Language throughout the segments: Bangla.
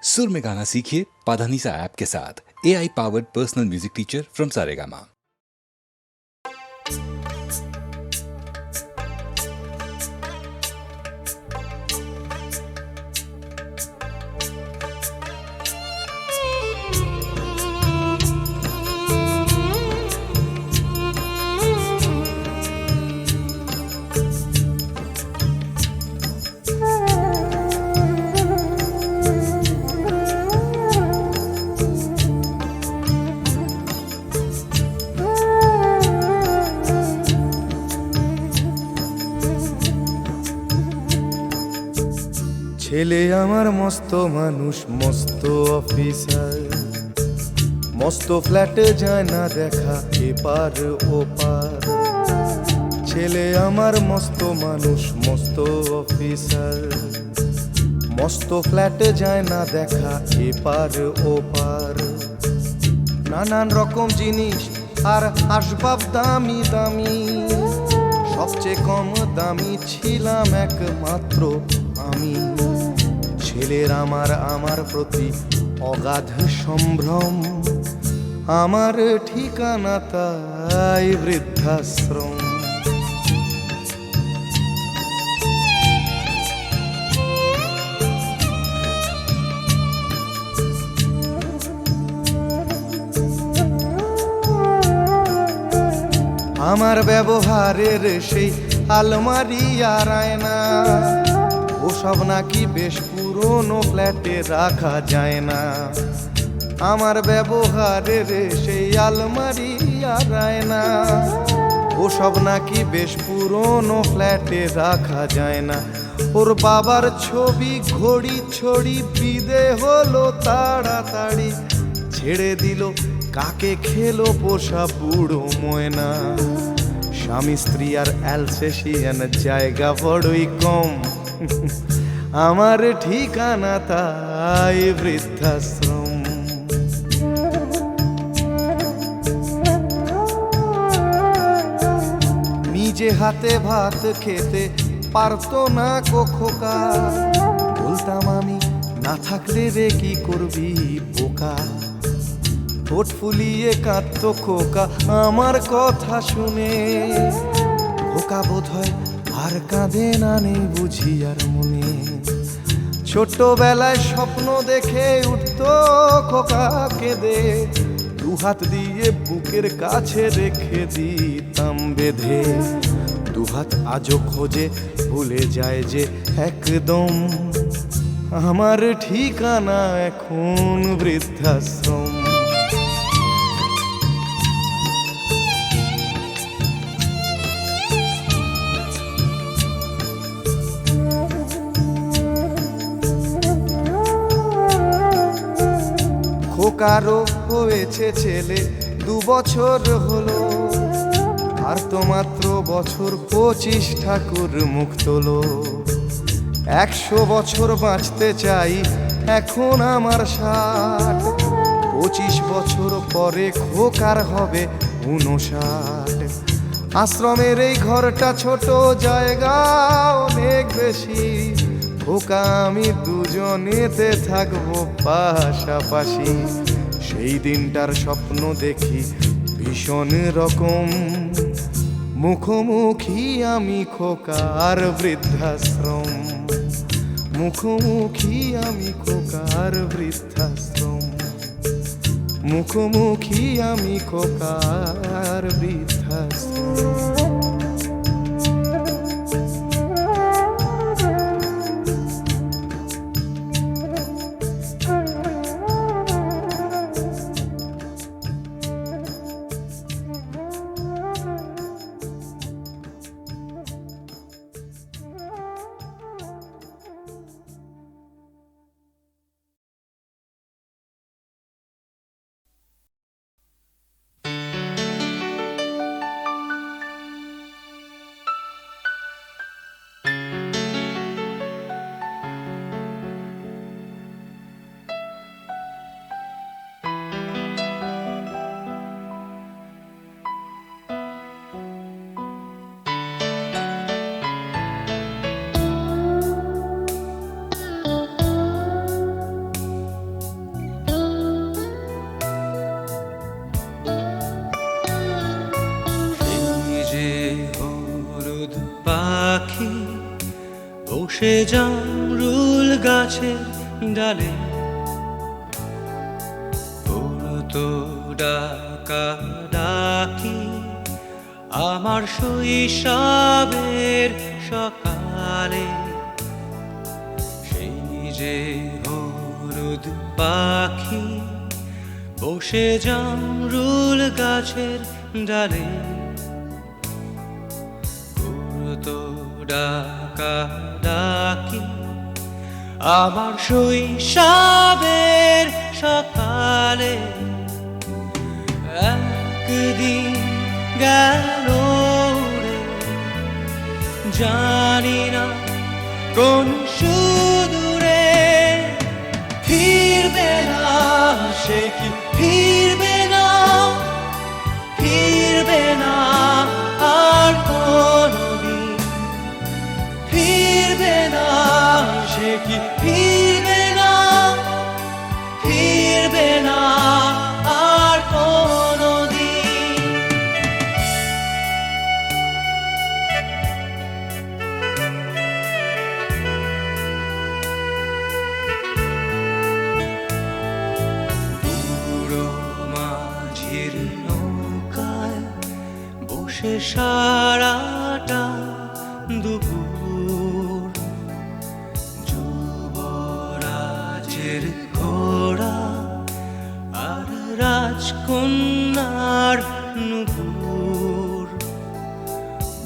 सुर में गाना सीखिए पाधानीसा ऐप के साथ। AI powered personal music teacher from Saregama. ছেলে আমার মস্ত মানুষ, মস্ত অফিসার, মস্ত ফ্ল্যাটে যায় না দেখা এপার ওপার। ছেলে আমার মস্ত মানুষ, মস্ত অফিসার, মস্ত ফ্ল্যাটে যায় না দেখা এপার ওপার। নানান রকম জিনিস আর আসবাব দামি দামি, সবচেয়ে কম দামি ছিলাম একমাত্র আমি। ছেলের আমার প্রতি অগাধ সম্ভ্রম, আমার ঠিকানা তাই বৃদ্ধাশ্রম। আমার ব্যবহারের সেই আলমারি আর আয়না, ওসব নাকি বেশ পুরনো ফ্ল্যাটে রাখা যায় না। আমার ব্যবহারের সেই আলমারি আর আয়না, ওসব নাকি বেশ পুরনো ফ্ল্যাটে রাখা যায় না। ওর বাবার ছবি ঘড়ি ছড়ি বিদে হলো তাড়াতাড়ি, ছেড়ে দিল কাকে খেলো পোষা বুড়ো ময়না। স্বামী স্ত্রী আর অ্যালসেশিয়ান জায়গা বড়ই কম, আমার ঠিকানা তাই বৃদ্ধাশ্রম। নিজে হাতে ভাত খেতে পারতো না খোকা, বলতাম আমি না থাকলে রে কি করবি বোকা। ঠোঁট ফুলিয়ে কাঁদতো খোকা আমার কথা শুনে, খোকা বোধ হয় আর কাঁদে না, নেই বুঝি আর মনে। ছোটবেলায় স্বপ্ন দেখে উঠতো খোকা কেঁদে, দুহাত দিয়ে বুকের কাছে রেখে দিতাম বেঁধে। দুহাত আজও খোঁজে ভুলে যায় যে একদম, আমার ঠিকানা এখন বৃদ্ধাশ্রম। খোকারও হয়েছে ছেলে 2 বছর হলো, আর তো মাত্র বছর 25 ঠাকুর মুখ তোলো। 100 বছর বাঁচতে চাই এখন আমার 60, 25 বছর পরে খোকার হবে 59। আশ্রমের এই ঘরটা ছোট, জায়গা অনেক বেশি, খোকা আমি দুজনেতে থাকবো পাশাপাশি। সেই দিনটার স্বপ্ন দেখি ভীষণ রকম, মুখোমুখি আমি খোকার বৃদ্ধাশ্রম। মুখোমুখি আমি খোকার বৃদ্ধাশ্রম, মুখোমুখি আমি খোকার বৃদ্ধাশ্রম। বসে জামরুল গাছের ডালে পড়তো ডাকা ডাকি আমার শৈশবের সকালে। সেই যে হলুদ পাখি বসে জামরুল গাছের ডালে পড়তো ডাকা ডাকি আমার শৈশবের সকালে। একদিন গেল রে, জানি না কোন সুদূরে, ফিরবে না সে কি ফিরবে না, ফিরবে না আর কোনদিন, ফিরবে না সে কি ফিরবে না, ফিরবে না আর কোনদিন। বুড়ো মাঝির নৌকায় বসে সারাটা দুপুর, যুবরাজের ঘোড়া আর রাজকন্যার নুপুর।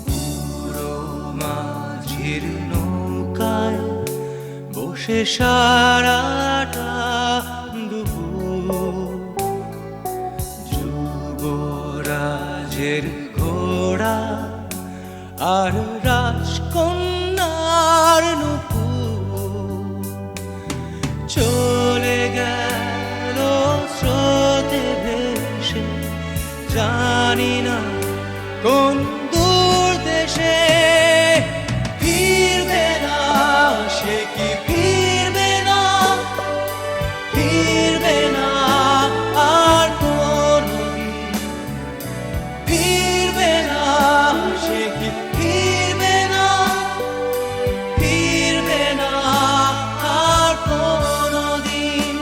বুড়ো মাঝির নৌকায় বসে সারাটা দুপুর, যুবরাজের ঘোড়া আর রাজকন্যার নুপুর। চলে গেল স্রোতে ভেসে, জানি না কোন দূর দেশে, ফিরবে না সে কি ফিরবে না, ফিরবে না আর কোনদিন, ফিরবে না সে কি ফিরবে না, ফিরবে না আর কোনদিন।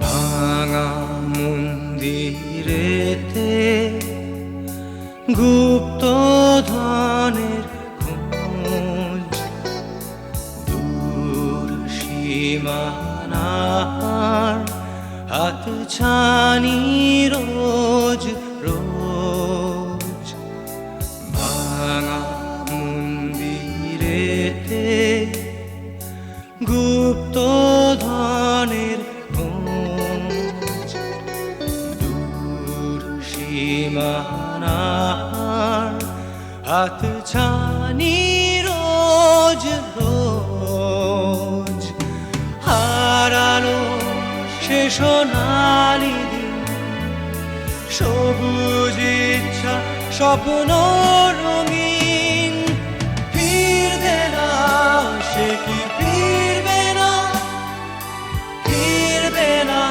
ভাঙা মন্দিরেতে গুপ্ত ধনের খোঁজ, দূর সীমানার হাত ছানি রোজ রোজ। ভাঙা মন্দিরেতে গুপ্ত ধনের খোঁজ, দূর সীমানার হাত ছানি রোজ রোজ। হারানো সে সোনালি দিন, সবুজ ইচ্ছা স্বপ্ন রঙিন, ফিরবে না সে কি ফিরবে না, ফিরবে না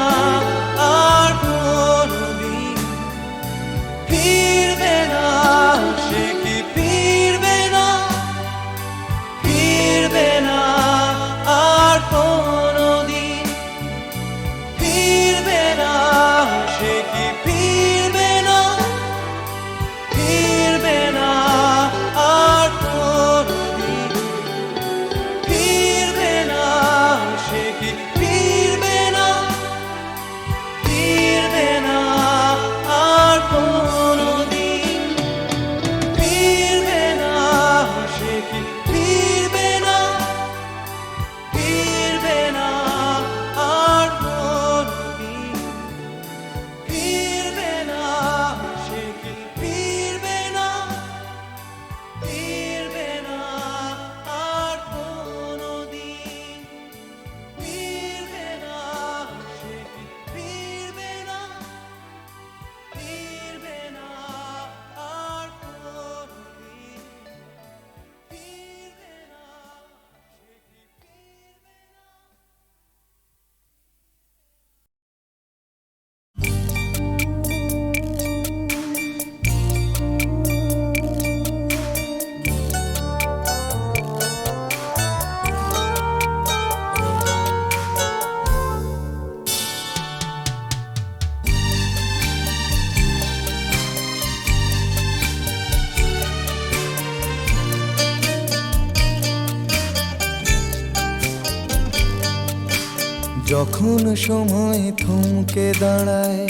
আর কোনদিন, ফিরবে না সে কি ফিরবে না, ফিরবে না আর কোনদিন, ফিরবে না সে কি ফিরবে না, ফিরবে না যখন সময় থমকে দাঁড়ায়,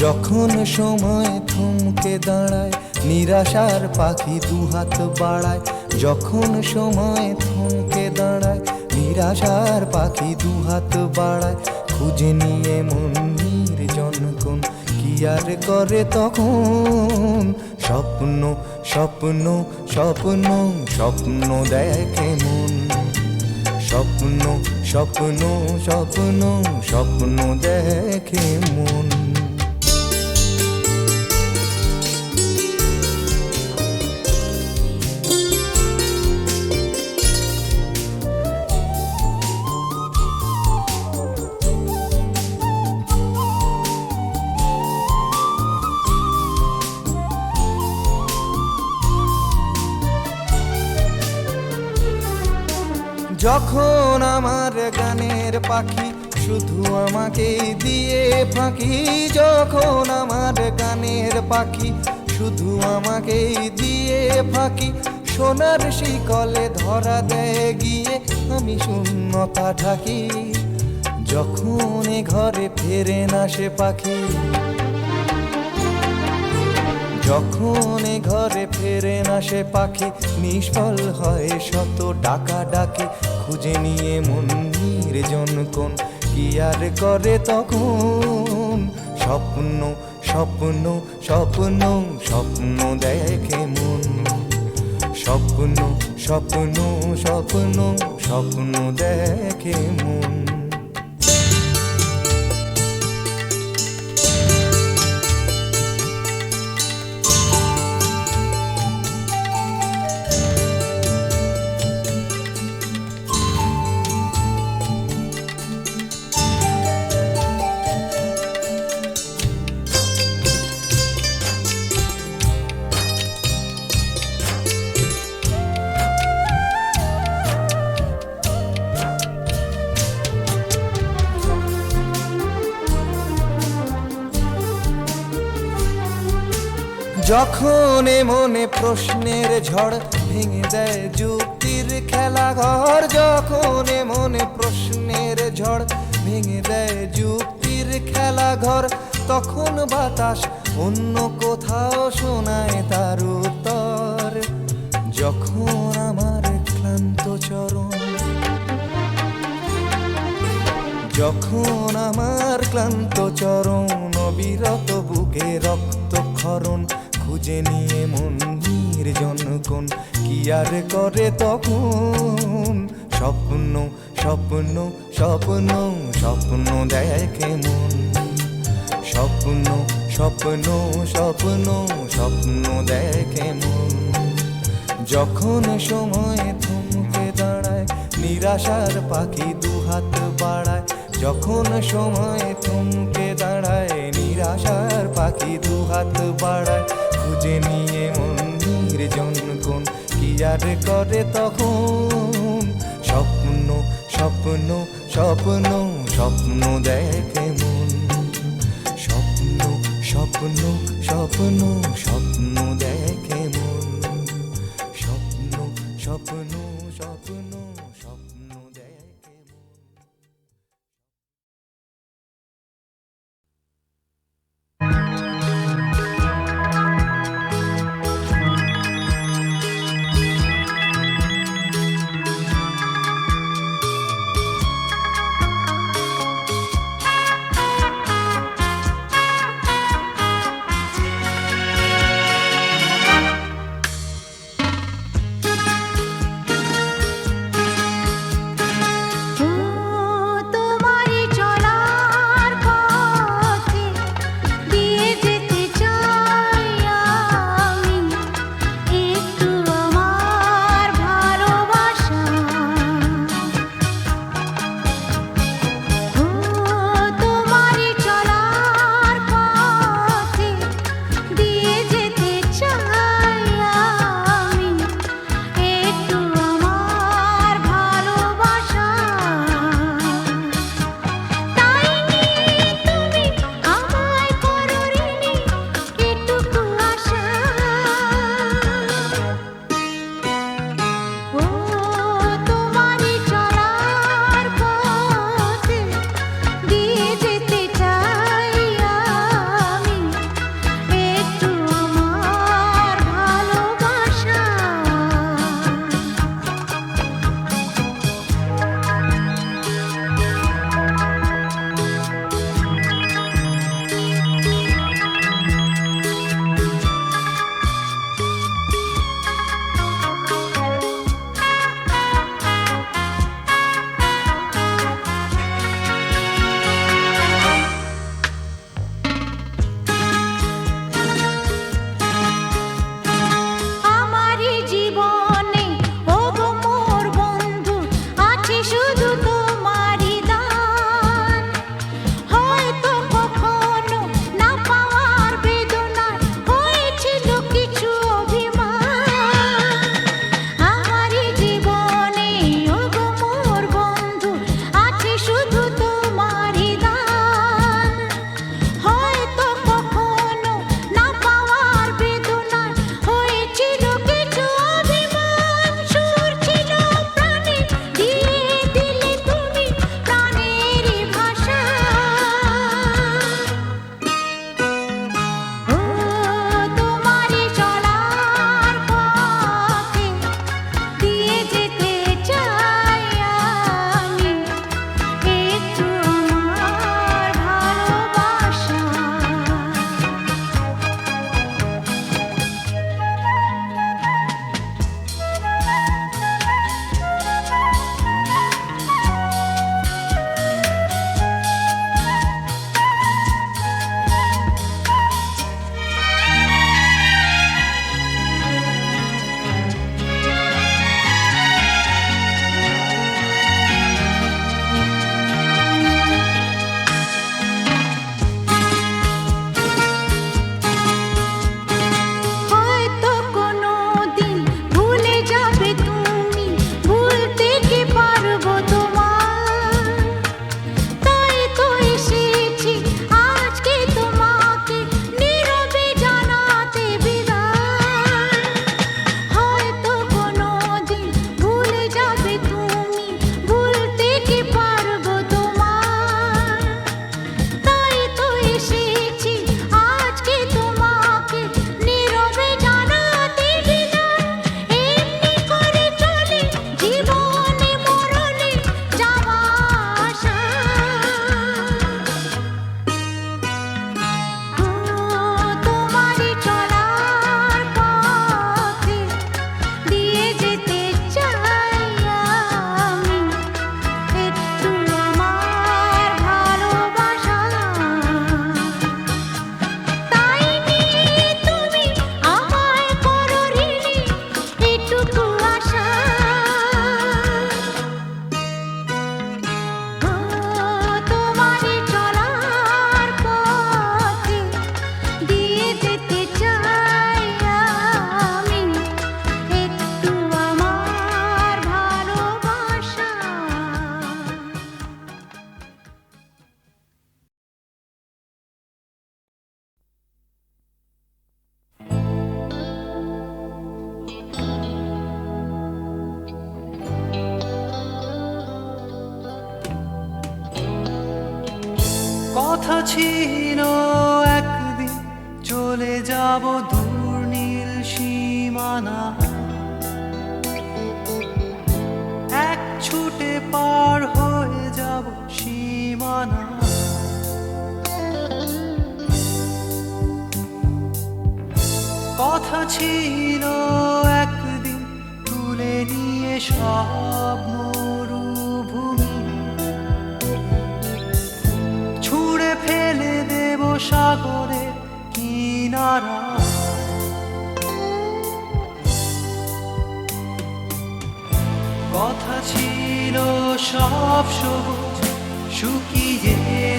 যখন সময় থমকে দাঁড়ায়, নিরাশার পাখি দুহাত বাড়ায়। যখন সময় থমকে দাঁড়ায়, নিরাশার পাখি দুহাত বাড়ায়। খুঁজে নিয়ে মন নির্জন কোন কি আর করে তখন। স্বপ্ন স্বপ্ন স্বপ্ন স্বপ্ন দেখে মন। স্বপ্ন স্বপ্ন স্বপ্ন স্বপ্ন দেখে মন। যখন আমার গানের পাখি শুধু আমাকে দিয়ে ফাঁকি। যখন আমার গানের পাখি শুধু আমাকে দিয়ে ফাঁকি। সোনার শিকলে ধরা দেয় গিয়ে আমি শূন্যতা ঢাকি। যখন এ ঘরে ফেরে না সে পাখি, যখন এ ঘরে ফেরে না সে পাখি, নিষ্ফল হয় শত ডাকা ডাকি। খুঁজে নিয়ে মন নির্জন কোন কি আর করে তখন। স্বপ্ন স্বপ্ন স্বপ্ন স্বপ্ন দেখে মন। স্বপ্ন স্বপ্ন স্বপ্ন স্বপ্ন দেখে মন। যখন এ মনে প্রশ্নের ঝড় ভেঙে দেয় যুক্তির খেলাঘর। যখন এ মনে প্রশ্নের ঝড় ভেঙে দেয় যুক্তির খেলাঘর, তখন বাতাস অন্য কোথাও শোনায় তার উত্তর। যখন আমার ক্লান্ত চরণ, যখন আমার ক্লান্ত চরণ, অবিরত বুকে রক্তক্ষরণ। খুঁজে নিয়ে মন নির্জন কোন কি আর করে তখন। স্বপ্ন স্বপ্ন স্বপ্ন স্বপ্ন দেখে মন। স্বপ্ন স্বপ্ন স্বপ্ন স্বপ্ন দেখে মন। যখন সময় থমকে দাঁড়ায়, নিরাশার পাখি দুহাত বাড়ায়। যখন সময় থমকে দাঁড়ায়, নিরাশার পাখি দুহাত বাড়ায়। খুঁজে নিয়ে মন নির্জন কোন কি আর করে তখন। স্বপ্ন স্বপ্ন স্বপ্ন স্বপ্ন দেখে মন। স্বপ্ন স্বপ্ন স্বপ্ন স্বপ্ন দেখে মন। স্বপ্ন স্বপ্ন স্বপ্ন স্বপ্ন দেখে মন। কথা ছিল একদিন চলে যাব দূর নীল সীমানা, এক ছুটে পার হয়ে যাব সীমানা। কথা ছিল একদিন তুলে নিয়ে সব মরুভূমি, ছুঁড়ে ফেলে দেব সাগরের কিনারা। কথা ছিল সব সবুজ শুকিয়ে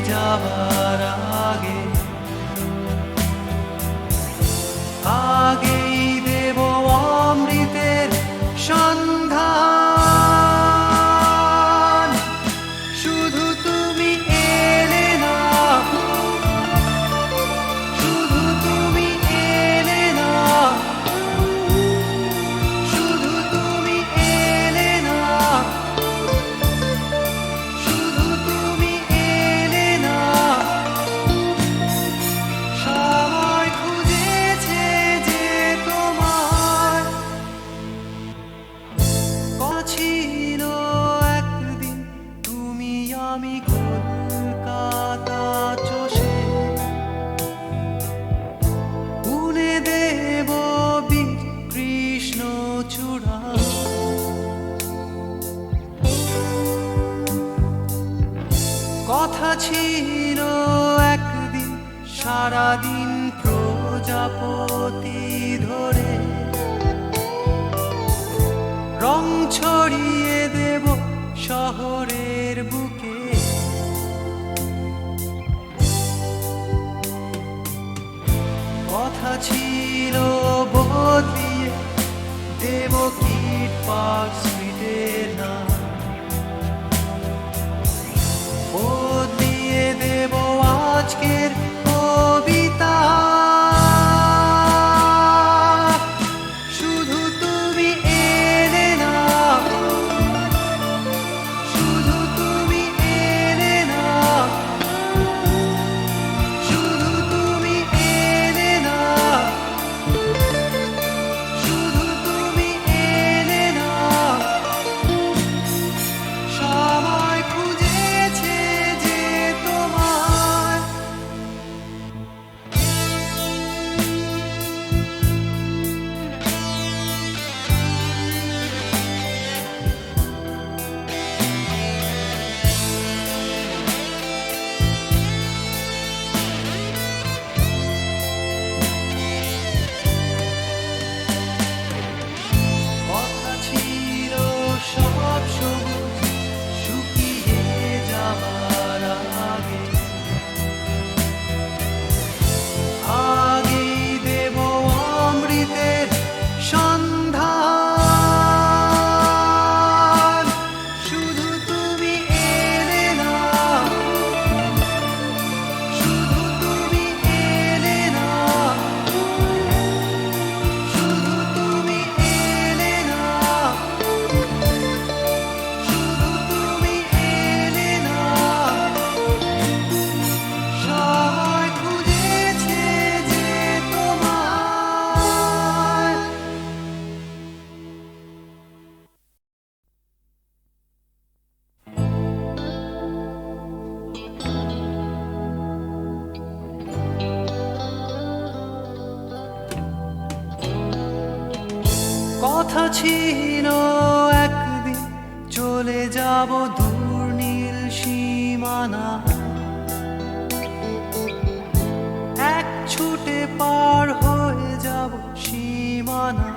যাবার আগে, আগেই দেব অমৃতের সন্ধান। শুধু তুমি এলে না, শুধু তুমি এলে না, শুধু তুমি এলে না, শুধু তুমি এলে না। সবাই খুঁজেছে যে তোমার, কথা ছিল একদিন তুমি আমি কলকাতা চষে বুনে দেব বীর কৃষ্ণচূড়া। কথা ছিল একদিন সারাদিন প্রজাপতি ধরে রং ছড়িয়ে দেব শহরের বুকে। কথা ছিল বদলিয়ে দেব কিট পার্ক স্ট্রিটের নাম, বদলিয়ে দেব আজকের কবিতা। শুধু তুমি এলে না, শুধু তুমি এলে না, শুধু তুমি এলে না, শুধু তুমি এলে না। সবাই খুঁজেছে যে তোমার, কথা ছিল সব সবুজ শুকিয়ে যাবার আগে, আগেই দেব অমৃতের সন্ধান। শুধু তুমি এলে না, শুধু তুমি এলে না, শুধু তুমি এলে না, শুধু তুমি এলে না। সবাই খুঁজেছে যে তোমার। কথা ছিল একদিন চলে যাব দূর নীল সীমানা, এক ছুটে পার হয়ে যাব সীমানা।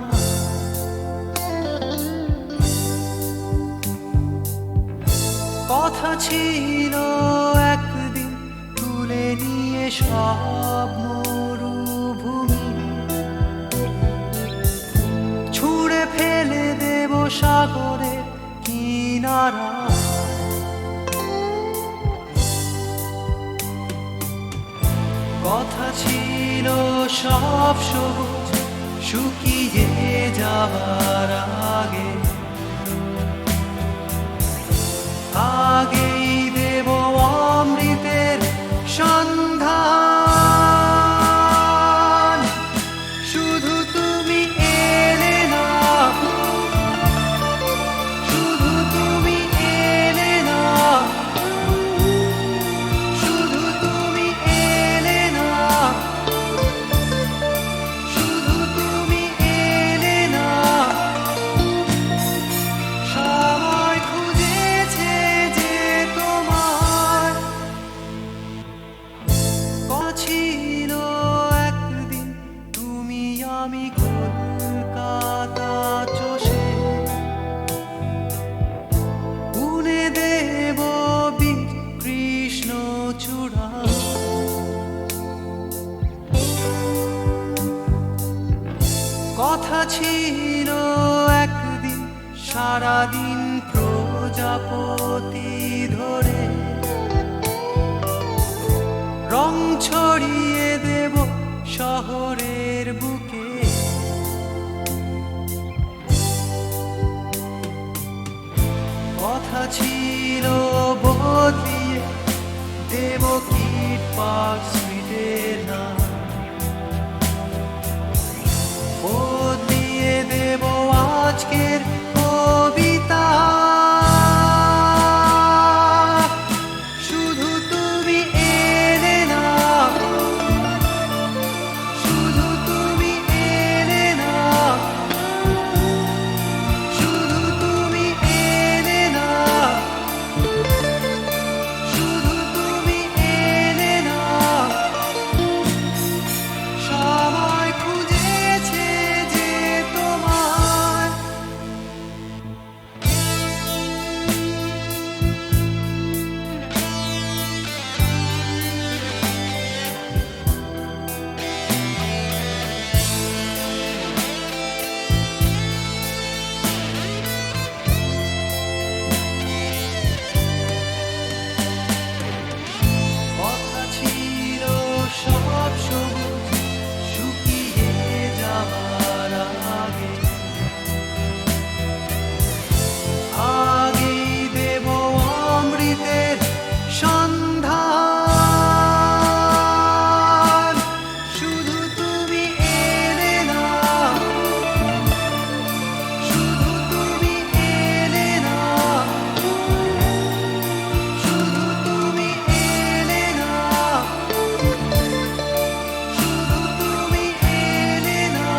কথা ছিল একদিন তুলে নিয়ে সব মরুভূমি, ছুঁড়ে ফেলে দেব সাগরের কিনারা। কথা ছিল সব সবুজ শুকিয়ে যাবার আগে, আগেই দেব অমৃতের সন্ধান। প্রজাপতি ধরে রং ছড়িয়ে দেব শহরের বুকে। কথা ছিল বদলিয়ে দেব কিট পার্ক স্ট্রিটের নাম, বদলিয়ে দেব আজকের কবিতা। শুধু তুমি এলে না, শুধু তুমি এলে না, শুধু তুমি এলে না, শুধু তুমি এলে না। সবাই খুঁজেছে যে তোমায়, কথা ছিল সব সবুজ শুকিয়ে যাবার আগে, আগেই দেব অমৃতের সন্ধান। শুধু তুমি এলে না, শুধু তুমি এলে না, শুধু তুমি এলে না, শুধু তুমি এলে না।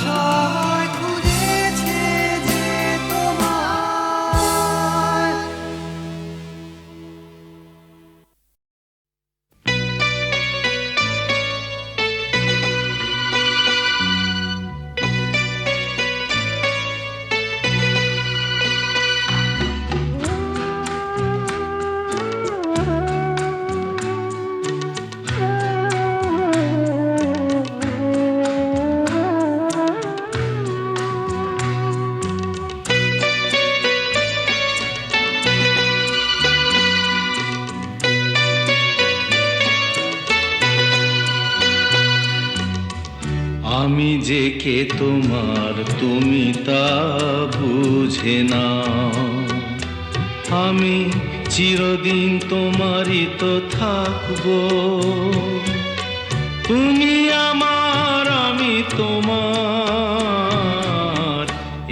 সবাই খুঁজেছে যে তোমায়। আমি যে কে তোমার তুমি তা বুঝে না, আমি চিরদিন তোমারই তো থাকবো। তুমি আমার আমি তোমার,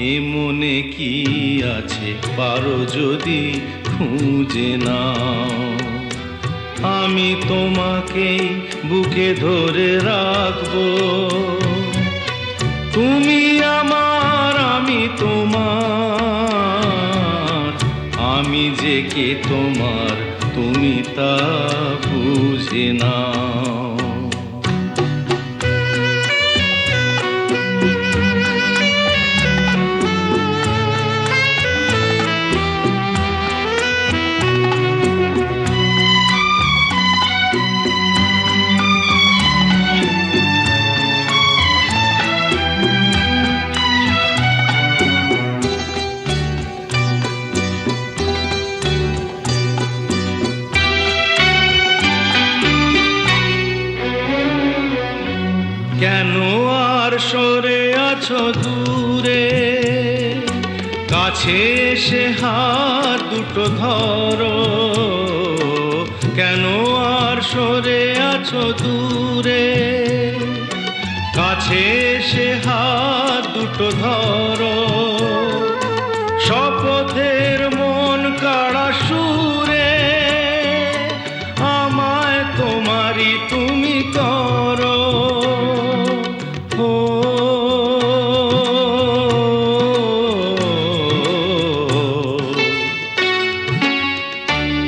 এ মনে কি আছে পারো যদি খুঁজে নাও। আমি তোমাকেই বুকে ধরে রাখবো, তুমি আমার আমি তোমার, আমি যে কে তোমার তুমি তা বুঝে নাও। কেন আর সরে আছো দূরে, কাছে এসে হাত দুটো ধরো। কেন আর সরে আছো দূরে, কাছে এসে হাত দুটো ধরো। শপথের মন কাড়া সুরে আমায় তোমারই তুমি করো।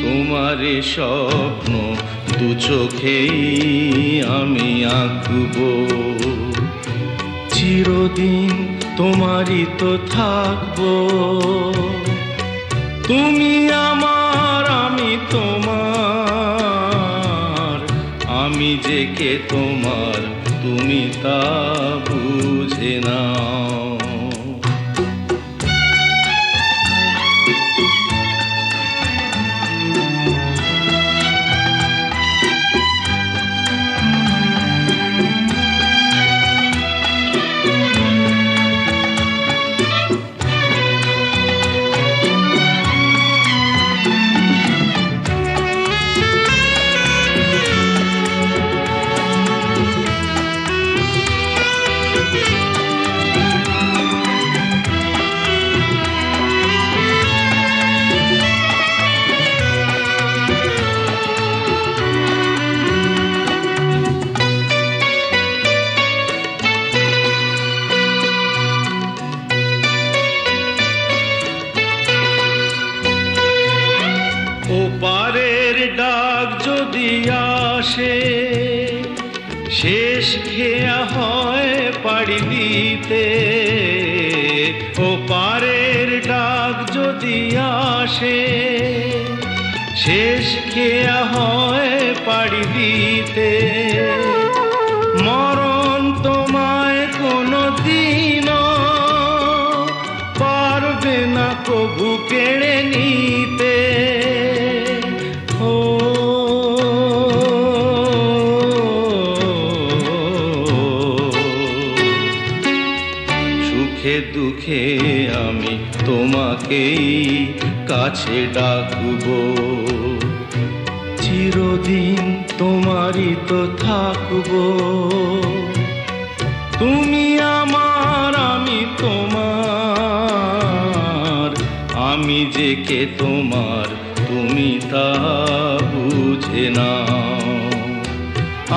তোমারে স্বপ্ন দু চোখেই আমি আঁকবো, চিরদিন তোমারই তো থাকবো। তুমি আমার আমি তোমার, আমি যে কে তোমার তুমি তা বুঝে নাও। যদি আসে, শেষ খেয়া হয় পাড়ি দিতে, ও পারের ডাক যদি আসে, শেষ খেয়া হয় পাড়ি দিতে, মরণ তোমায় কোনো দিনও পারবে না কবু কেড়ে নিতে। ও সুখে দুঃখে আমি তোমাকেই কাছে ডাকবো, চিরদিন তোমারই তো থাকবো। তুমি আমার, আমি তোমার, আমি যে কে তোমার তুমি তা বুঝে নাও।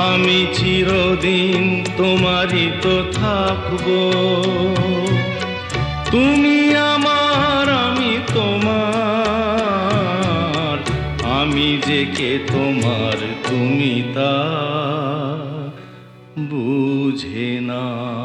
আমি চিরদিন তোমারই তো থাকবো, তুমি আমার, আমি তোমার, আমি যে কে তোমার তুমি তা বুঝে নাও।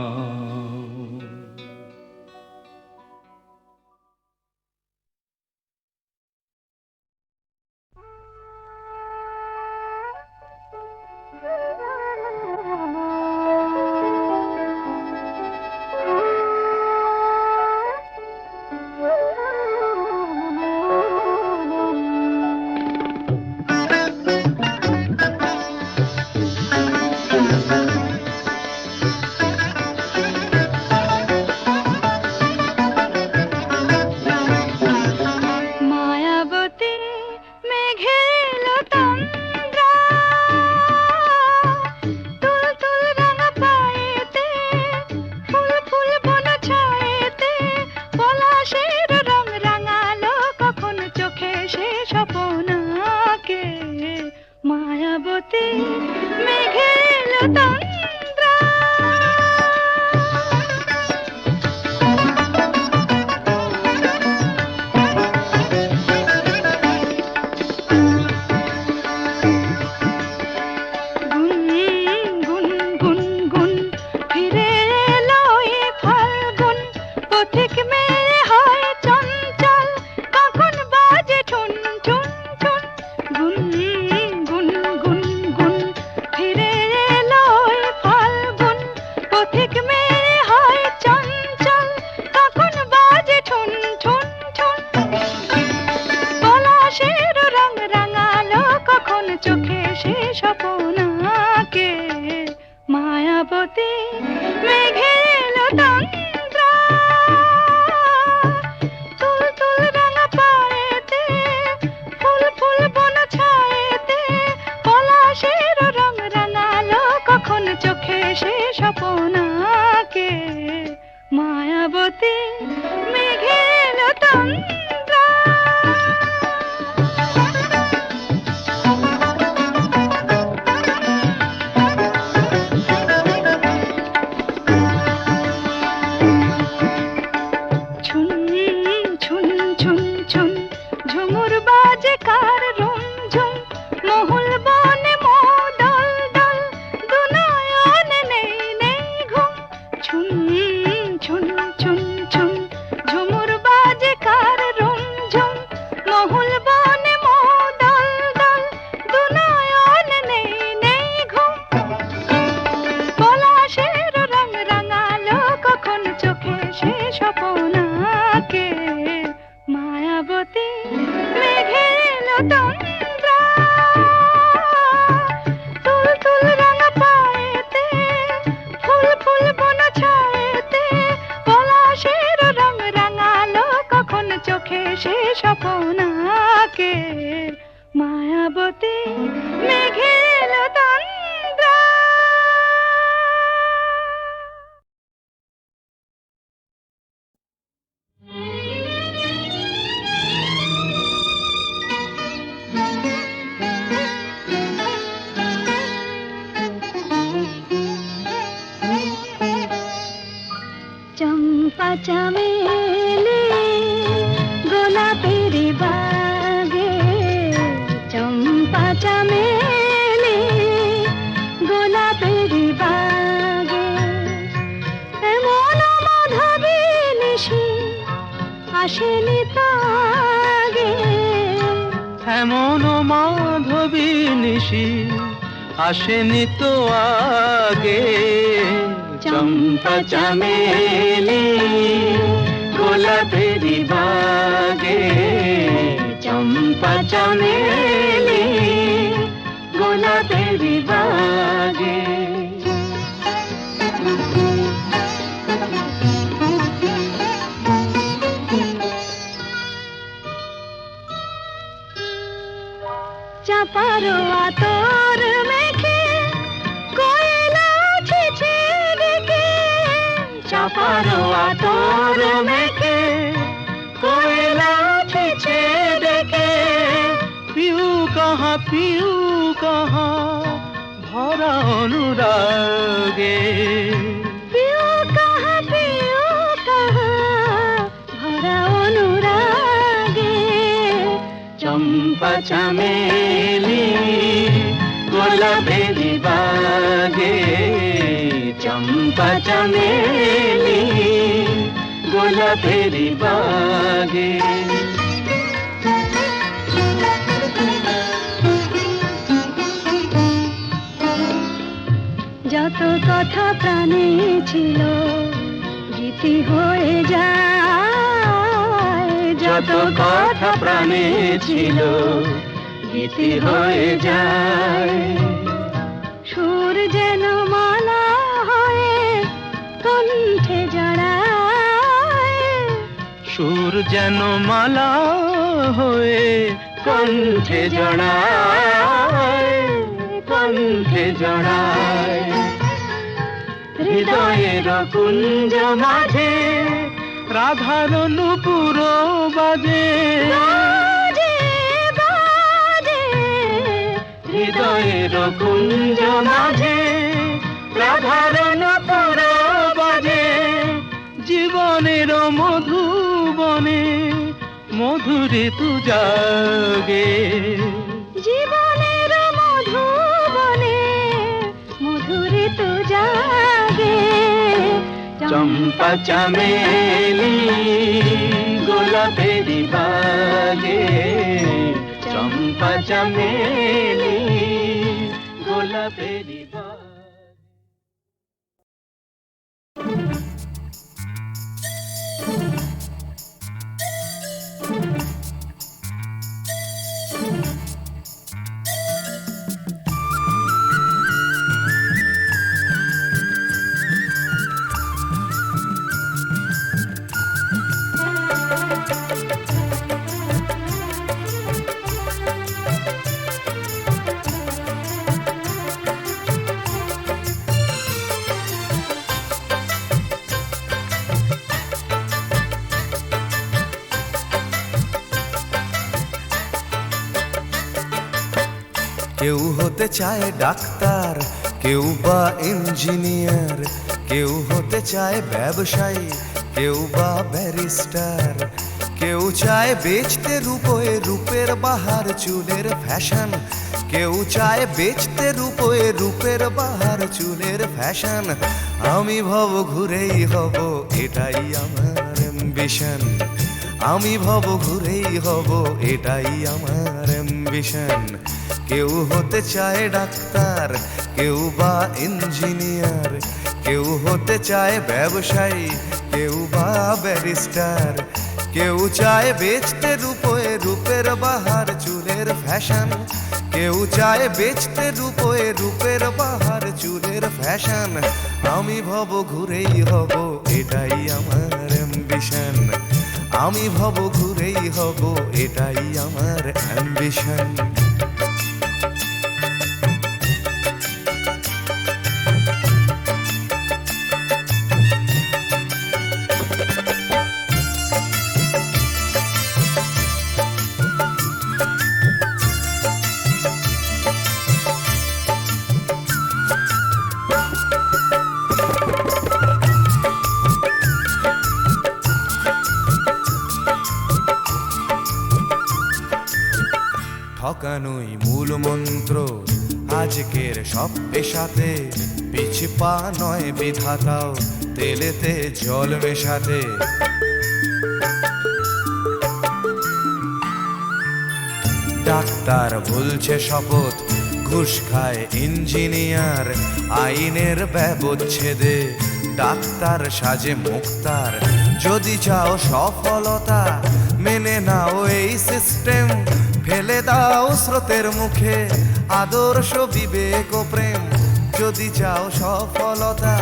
गोलापेर बागे चम्पा चमेली আসেনি তো আগে, এমন মাধবী নিশি আসেনি তো আগে। চম্পা চামেলি গোলাপেরি বাগে, চম্পা চামেলি গোলাপেরি বাগে। চাপার আতর মেখে কোয়েলা ছেছে ডেকে, চাপার আতর মেখে কোয়েলা ছেছে ডেকে। পিউ কাহা ভরা অনুরাগে। পিউ কাহা ভরা অনুরাগে। চম্পা চামেলি গোলাপেরি বাগে, চম্পা চামেলি গোলাপেরি বাগে। যত কথা প্রাণে ছিল গীতি হয়ে যায়, যত কথা প্রাণে ছিল গীতি হয়ে যায়। সুর যেন মালা হয়ে কণ্ঠে জড়ায়, সুর যেন মালা হয়ে কণ্ঠে জড়ায়, কণ্ঠে জড়ায়। হৃদয়ের কুঞ্জ মাঝে রাধার নূপুর বাজে, বাজে বাজে। হৃদয়ের কুঞ্জ মাঝে রাধার নূপুর বাজে। জীবনের মধুবনে মধুরে তু জাগে, জীবনের মধুবনে মধুরে তো জাগে। চম্পা চামেলি গোলাপেরি বাগে, চম্পা চামেলি গোলাপেরি বাগে। কেউ হতে চায় ডাক্তার, কেউ বা ইঞ্জিনিয়ার, কেউ হতে চায় ব্যবসায়ী, কেউ বা ব্যারিস্টার। কেউ চায় বেচতে রূপোয় রূপের বাহার চুলের ফ্যাশন, কেউ চায় বেচতে রূপোয় রূপের বাহার চুলের ফ্যাশন। আমি ভব ঘুরেই হব এটাই আমার অ্যাম্বিশন, আমি ভব ঘুরেই হব এটাই আমার অ্যাম্বিশন। কেউ হতে চায় ডাক্তার, কেউ বা ইঞ্জিনিয়ার, কেউ হতে চায় ব্যবসায়ী, কেউ বা ব্যারিস্টার। কেউ চায় বেচতে রূপোয় রূপের বাহার চুলের ফ্যাশন, কেউ চায় বেচতে রূপোয় রূপের বাহার চুলের ফ্যাশন। আমি ভব ঘুরেই হব এটাই আমার অ্যাম্বিশন, আমি ভব ঘুরেই হব এটাই আমার অ্যাম্বিশন। ঠকানোই মূল মন্ত্র আজকের সব পেশাতে, পিছে পা নয় বিধাতাও তেলেতে জল মেশাতে। ডাক্তার বলছে শপথ, ঘুষ খায় ইঞ্জিনিয়ার আইনের ব্যবচ্ছেদে। ডাক্তার সাজে মুক্তার, যদি চাও সফলতা মেনে নাও এই সিস্টেম। ফেলে দাও স্রোতের মুখে আদর্শ বিবেক ও প্রেম। যদি চাও সফলতা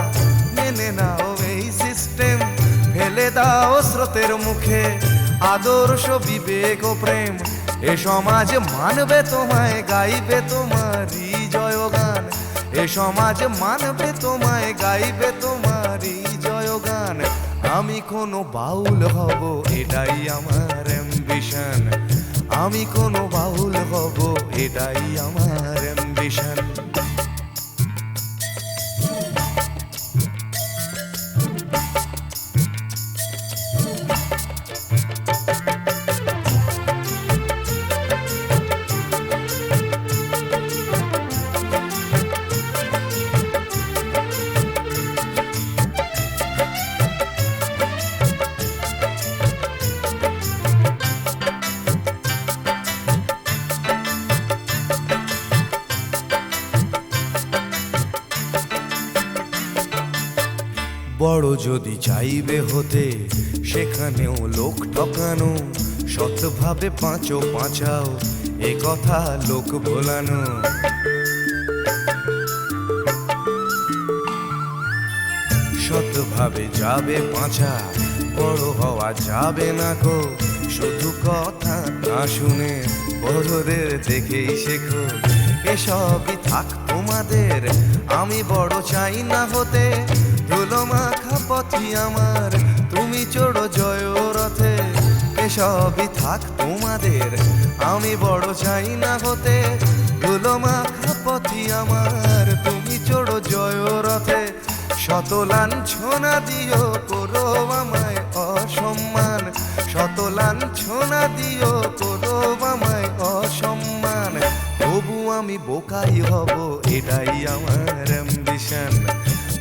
মেনে নাও এই সিস্টেম। ফেলে দাও স্রোতের মুখে আদর্শ বিবেক ও প্রেম। এ সমাজ মানবে তোমায়, গাইবে তোমারই জয়গান। এ সমাজ মানবে তোমায়, গাইবে তোমারই জয়গান। আমি কোনো বাউল হব, এটাই আমার অ্যাম্বিশন। আমি কোনো বাউল হব, এটাই আমার অ্যাম্বিশন। বড় যদি চাইবে হতে, সেখানেও লোক ঠকানো। সৎভাবে বাঁচো বাঁচাও, এ কথা লোক ভোলানো। সৎভাবে যাবে বাঁচা, বড় হওয়া যাবে না গো। শুধু কথা না শুনে বড়দের দেখেই শেখো। এসবই থাক তোমাদের, আমি বড় চাই না হতে। ধুলো মাখা পথই আমার, তুমি চড়ো জয় রথে। এসবই থাক তোমাদের, আমি বড় চাই না হতে। ধুলো মাখা পথই আমার, তুমি চড়ো জয় রথে। শত লাঞ্ছনা দিও, করো আমায় অসম্মান। শত লাঞ্ছনা দিও, করো আমায় অসম্মান। তবু আমি বোকাই হব, এটাই আমার অ্যাম্বিশন।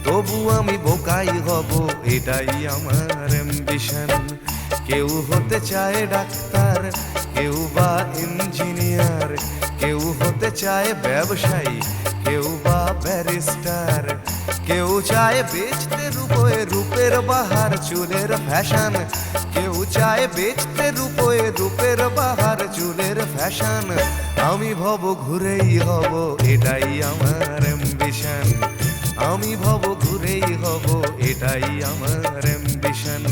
তবু আমি বোকাই হব, এটাই আমার অ্যাম্বিশন। কেউ হতে চায় ডাক্তার, কেউ বা ইঞ্জিনিয়ার। কেউ হতে চায় ব্যবসায়ী, কেউ বা ব্যারিস্টার। কেউ চায় বেচতে রূপে রূপের বাহার চুলের ফ্যাশন। কেউ চায় বেচতে রূপে রূপের বাহার চুলের ফ্যাশন। আমি ভব ঘুরেই হব, এটাই আমার অ্যাম্বিশন। আমি ভব ঘুরেই হব, এটাই আমার অ্যাম্বিশন।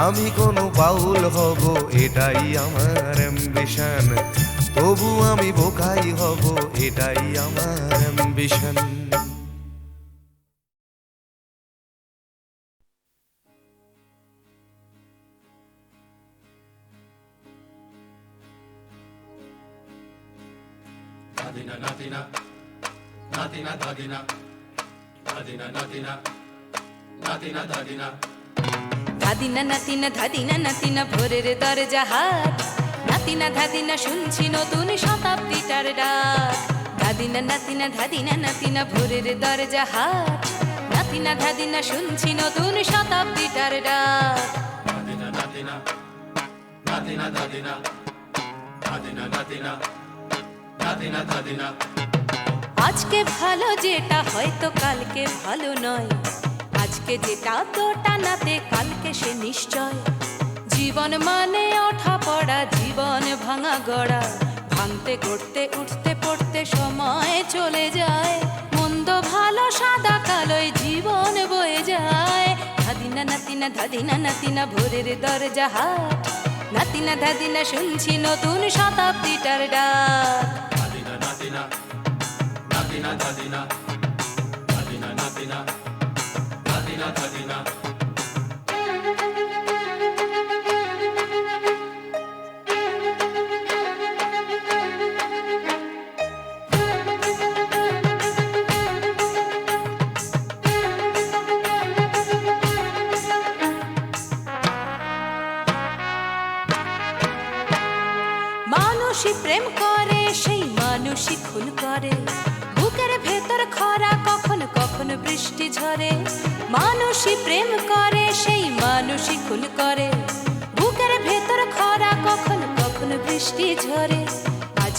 আমি কোনো বাউল হব, এটাই আমার অ্যাম্বিশন। তবু আমি বোকাই হব, এটাই আমার অ্যাম্বিশন। ধাদিনা নাতিনা ধাদিনা নাতিনা ভোরের দরজা হাট। নাতিনা ধাদিনা শুনছি নতুন শতাব্দীটার ডাক। ধাদিনা নাতিনা ধাদিনা নাতিনা ভোরের দরজা হাট। নাতিনা ধাদিনা শুনছি নতুন শতাব্দীটার ডাক। নাতিনা নাতিনা নাতিনা দাদিনা নাতিনা নাতিনা নাতিনা দাদিনা। আজকে ভালো যেটা হয়তো কালকে ভালো নয়। আজকে যেটা তো টানাতে কালকে সে নিশ্চয়। জীবন মানে ওঠা পড়া, জীবন ভাঙা গড়া। ভাঙতে গড়তে উঠতে পড়তে সময় চলে যায়। মন্দ ভালো সাদা কালোয় জীবন বয়ে যায়। ধাদিনা নাতিনা ধাদিনা নাতিনা ভোরের দরজা হাট। নাতিনা ধাদিনা শুনছি নতুন শতাব্দীটার ডাক। নাতিনা নাতিনা নাতিনা দাদিনা নাতিনা নাতিনা নাতিনা দাদিনা। মানুষই প্রেম করে, সেই মানুষই খুন করে। বুকের ভেতর খরা, কখনো কখনো বৃষ্টি ঝরে। মানুষই প্রেম করে, সেই মানুষই খুন করে। বুকের ভেতর খরা, কখনো কখনো বৃষ্টি ঝরে। আজ